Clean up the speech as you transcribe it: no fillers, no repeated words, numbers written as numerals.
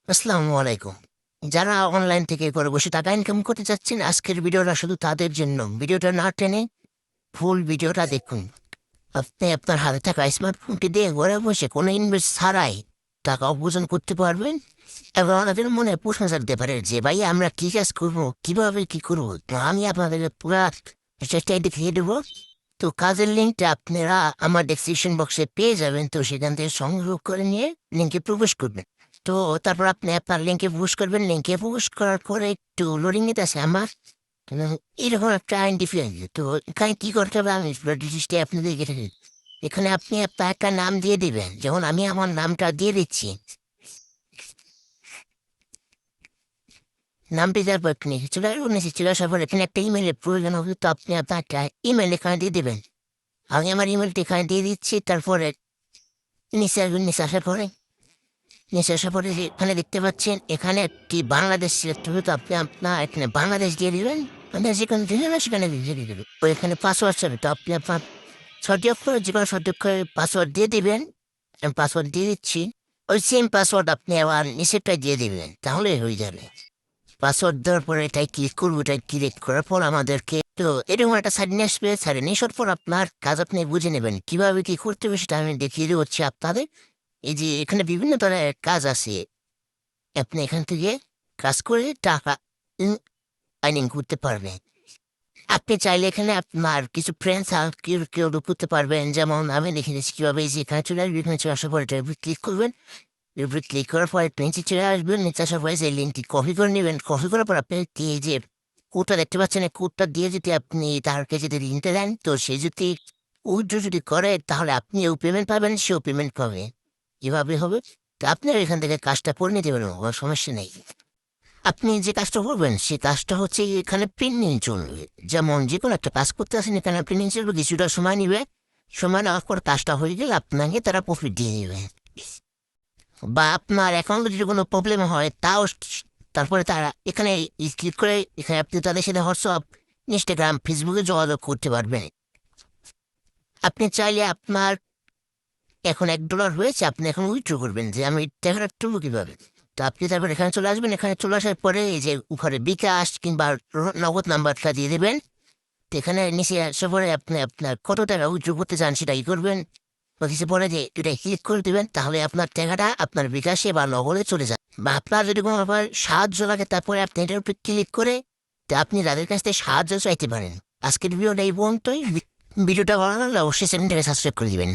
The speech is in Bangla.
আসসালামু আলাইকুম। যারা অনলাইন থেকে ঘরে বসে টাকা ইনকাম করতে চাচ্ছেন, আজকের ভিডিওটা শুধু তাদের জন্য। ভিডিওটা না টেনে ফুল ভিডিওটা দেখুন। আপনি আপনার হাতে থাকা স্মার্টফোনটি দিয়ে ঘরে বসে কোনো ইনভেস্ট ছাড়াই টাকা উপার্জন করতে পারবেন এবং আমাদের মনে প্রশ্ন জাগতে পারে যে ভাই আমরা কী কাজ করবো, কীভাবে কী করবো। তো আমি আপনাদের পুরা চেষ্টায় দেখিয়ে দেবো। তো কাজের লিঙ্কটা আপনারা আমার ডেসক্রিপশন বক্সে পেয়ে যাবেন। তো সেখান থেকে সংগ্রহ করে নিয়ে লিঙ্কে প্রবেশ করবেন। তো তারপর আপনি আপনার লিঙ্কে পুশ করবেন। লিঙ্কে পুশ করার পরে একটু লোডিং নিতে আছে আমার। উম, এরকম একটা আইডেন্টিফাই। তো এখানে কি করতে হবে আমি ডিটেইলসটা আপনাদের এখানে আপনি আপনার একটা নাম দিয়ে দিবেন। যেমন আমি আমার নামটা দিয়ে দিচ্ছি। নামটি দেওয়ার পর আপনি চলে আসবেন। চলে আসার পর এখানে একটা ইমেলের প্রয়োজন হবে। তো আপনি আপনার একটা ইমেল এখানে দিয়ে দেবেন। আমি আমার ইমেলটি এখানে দিয়ে দিচ্ছি। তারপরে নিচে আসবেন। নিচে আসার পরে এখানে দেখতে পাচ্ছেন এখানে একটি বাংলাদেশ সিলেক্ট হবে। তো আপনি আপনার এখানে বাংলাদেশ দিয়ে দিবেন। আপনি যেখানে দিলেন না সেখানে দিয়ে দেবেন। তো এখানে পাসওয়ার্ড চাবে। তো আপনি আপনার সঠিক অক্ষরে যে কোনো সঠিক অক্ষরে পাসওয়ার্ড দিয়ে দিবেন। আমি পাসওয়ার্ড দিয়ে দিচ্ছি। ওই সেম পাসওয়ার্ড আপনি আবার নিচেরটাই দিয়ে দিবেন, তাহলে হয়ে যাবে। পাসওয়ার্ড দেওয়ার পরে এটাই ক্লিক করবো। এটাই ক্লিক করার পর আমাদেরকে তো এরকম একটা সাইড নিয়ে আসবে। সাইডে নিয়ে আসার পর আপনার কাজ আপনি বুঝে নেবেন কিভাবে কি করতে হবে, সেটা আমি দেখিয়ে দেবো হচ্ছে আপনাদের। এই যে এখানে বিভিন্ন ধরনের কাজ আছে। আপনি এখান থেকে কাজ করে টাকা আর্নিং করতে পারবেন। আপনি চাইলে এখানে আপনার কিছু ফ্রেন্ডস আর কেউ কেউ করতে পারবেন। যেমন আমি দেখে দিচ্ছি কীভাবে। এই যে এখানে চলে আসবে। এখানে চলে আসার পরে এটার উপর ক্লিক করবেন। এর উপরে ক্লিক করার পরে নিচে চলে আসবেন। নিচে আসার পরে যে লিঙ্কটি কপি করে নেবেন। কপি করার পর আপনি এই যে কোডটা দেখতে পাচ্ছেন, এই কোডটা দিয়ে যদি আপনি তারকে যদি লিঙ্কটা দেন, তো সে যদি উইথড্র যদি করে তাহলে আপনিও পেমেন্ট পাবেন, সেও পেমেন্ট পাবে। এভাবে হবে। তো আপনার এখান থেকে কাজটা করে নিতে পারবেন, কোনো সমস্যা নেই। আপনি যে কাজটা করবেন সেই কাজটা হচ্ছে এখানে প্রিন্টিং চলবে। যেমন যে কোনো একটা কাজ করতে আসেন, এখানে প্রিন্টিং চলবে, কিছুটা সময় নিবে। সময় নেওয়ার পর কাজটা হয়ে গেলে আপনাকে তারা প্রফিট দিয়ে দেবে। বা আপনার অ্যাকাউন্টে যদি কোনো প্রবলেম হয় তাও তারপরে তারা এখানে ক্লিক করে এখানে আপনি তাদের সাথে হোয়াটসঅ্যাপ, ইনস্টাগ্রাম, ফেসবুকে যোগাযোগ করতে পারবেন। আপনি চাইলে আপনার এখন $1 হয়েছে, আপনি এখন উইথড্র করবেন যে আমি টাকাটা তুলব কীভাবে। তো আপনি তারপর এখানে চলে আসবেন। এখানে চলে আসার পরে এই যে উপরে বিকাশ কিংবা নগদ নাম্বারটা দিয়ে দেবেন। তো এখানে নিচে আসার পরে আপনি আপনার কত টাকা উইথড্র করতে চান সেটাই করবেন। বা কিছু পরে যে এটা ক্লিক করে দেবেন, তাহলে আপনার টাকাটা আপনার বিকাশে বা নগদে চলে যায়। বা আপনার যদি কোনো ব্যাপার সাহায্য লাগে, তারপরে আপনি এটার উপর ক্লিক করে তা আপনি তাদের কাছ থেকে সাহায্য চাইতে পারেন। আজকের ভিডিওটা এই পর্যন্তই। ভিডিওটা ভালো লাগলে অবশ্যই চ্যানেলটাকে সাবস্ক্রাইব করে দিবেন।